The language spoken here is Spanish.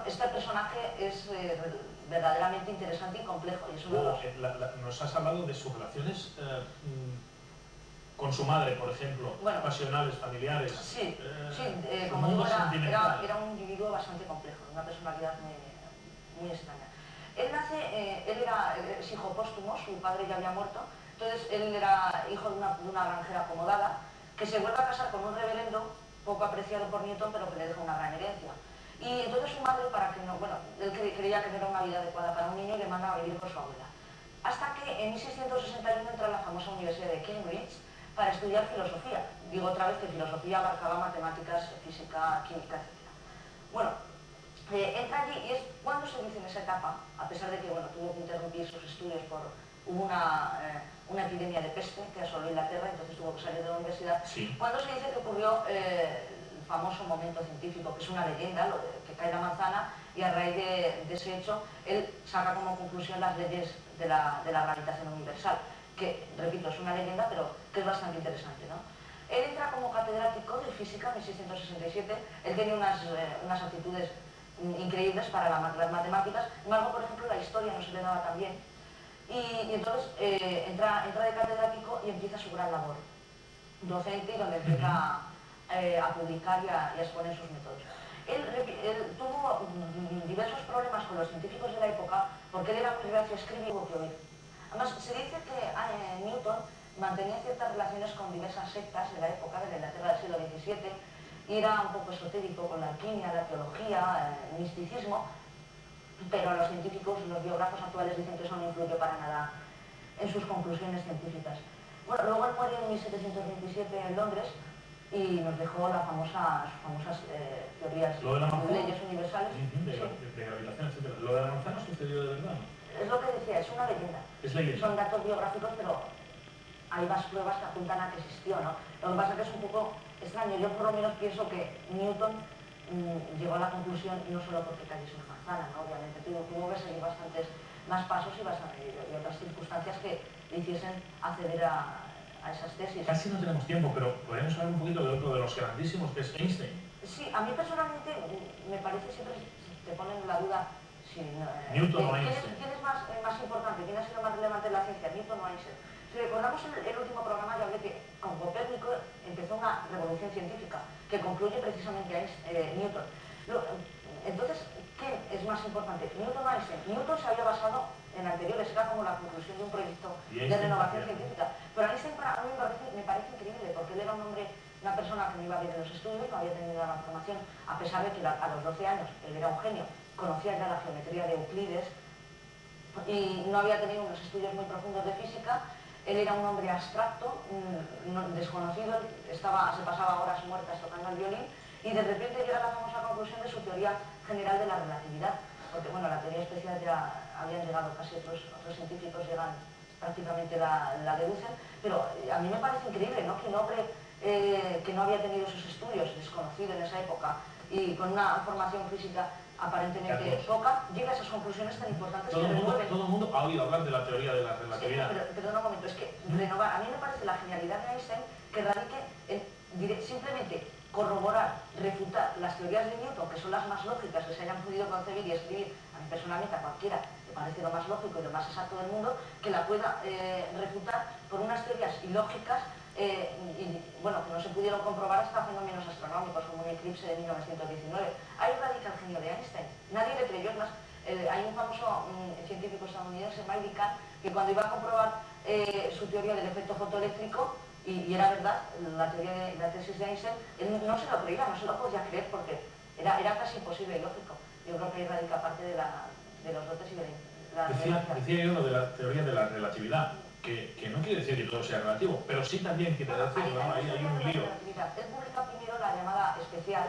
este personaje es verdaderamente interesante y complejo. Y es uno de los... Nos has hablado de sus relaciones con su madre, por ejemplo, bueno, pasionales, familiares. Sí, como digo, era un individuo bastante complejo, una personalidad muy extraña. Él es hijo póstumo, su padre ya había muerto, entonces él era hijo de una granjera acomodada, que se vuelve a casar con un reverendo, poco apreciado por Newton, pero que le deja una gran herencia. Y entonces su madre, para que no, bueno, él creía que no era una vida adecuada para un niño y le manda a vivir con su abuela. Hasta que en 1661 entra a la famosa Universidad de Cambridge para estudiar filosofía. Digo otra vez que filosofía abarcaba matemáticas, física, química, etc. Bueno, entra allí y es cuando se dice en esa etapa, a pesar de que bueno, tuvo que interrumpir sus estudios por una epidemia de peste que asoló Inglaterra, entonces tuvo que salir de la universidad, sí. Cuando se dice que ocurrió el famoso momento científico, que es una leyenda, lo de que cae la manzana, y a raíz de ese hecho, él saca como conclusión las leyes de la gravitación universal, que, repito, es una leyenda, pero que es bastante interesante, ¿no? Él entra como catedrático de física en 1667, él tenía unas aptitudes increíbles para las matemáticas, sin embargo, por ejemplo, la historia no se le daba tan bien, y entonces entra de catedrático y empieza su gran labor docente, donde empieza a publicar y a exponer sus métodos. Él tuvo diversos problemas con los científicos de la época, porque él era muy reacio a escribir y hubo que oír. Además, se dice que Newton mantenía ciertas relaciones con diversas sectas de la época, de la Inglaterra del siglo XVII, y era un poco esotérico con la alquimia, la teología, el misticismo, pero los científicos, los biógrafos actuales dicen que eso no influye para nada en sus conclusiones científicas. Bueno, luego él muere en 1727 en Londres y nos dejó sus famosas teorías de leyes universales. De gravitación, etc. ¿Lo de la manzana sucedió de verdad? Es lo que decía, es una leyenda. Es leyenda. Son datos biográficos, pero hay más pruebas que apuntan a que existió, ¿no? Lo que pasa es que es un poco extraño. Yo por lo menos pienso que Newton llegó a la conclusión no solo porque cayese una manzana, ¿no? Obviamente tuvo que seguir bastantes más pasos y otras circunstancias que le hiciesen acceder a esas tesis. Casi no tenemos tiempo, pero podemos hablar un poquito de otro de los grandísimos, que es Einstein. Sí, a mí personalmente me parece, siempre te ponen la duda si, Newton o Einstein. ¿Quién es más importante? ¿Quién ha sido más relevante en la ciencia? ¿Newton o Einstein? Si recordamos el último programa, yo hablé que con Copérnico empezó una revolución científica que concluye precisamente Newton. Entonces, ¿quién es más importante? ¿Newton o Einstein? Newton se había basado en anteriores, era como la conclusión de un proyecto de renovación científica. Pero Einstein para mí me parece increíble, porque él era una persona que no iba bien en los estudios, no había tenido la formación, a pesar de que a los 12 años él era un genio, conocía ya la geometría de Euclides y no había tenido unos estudios muy profundos de física. Él era un hombre abstracto, desconocido, se pasaba horas muertas tocando el violín y de repente llega la famosa conclusión de su teoría general de la relatividad, porque bueno, la teoría especial ya habían llegado casi otros científicos, prácticamente la deducen, pero a mí me parece increíble, ¿no? Que un hombre que no había tenido sus estudios, desconocido en esa época y con una formación física aparentemente poca, llega a esas conclusiones tan importantes todo que renueven. Todo el mundo ha oído hablar de la teoría de la relatividad. Sí, pero un momento, es que renovar, a mí me parece la genialidad de Einstein que radique en simplemente corroborar, refutar las teorías de Newton, que son las más lógicas que se hayan podido concebir y escribir. A mí personalmente, a cualquiera le parece lo más lógico y lo más exacto del mundo, que la pueda refutar por unas teorías ilógicas bueno, que no se pudieron comprobar hasta fenómenos astronómicos como un eclipse de 1919. Ahí radica el genio de Einstein. Nadie le creyó. Es más, hay un famoso científico estadounidense, Mike Kahn, que cuando iba a comprobar su teoría del efecto fotoeléctrico, y era verdad, la tesis de Einstein, él no se lo creía, no se lo podía creer porque era casi imposible y lógico. Yo creo que ahí radica parte de los dotes y de la decía yo lo de la teoría de la relatividad. Que no quiere decir que todo sea relativo, pero sí también quiere decir, ¿no? Ahí hay un lío. Él publica primero la llamada especial,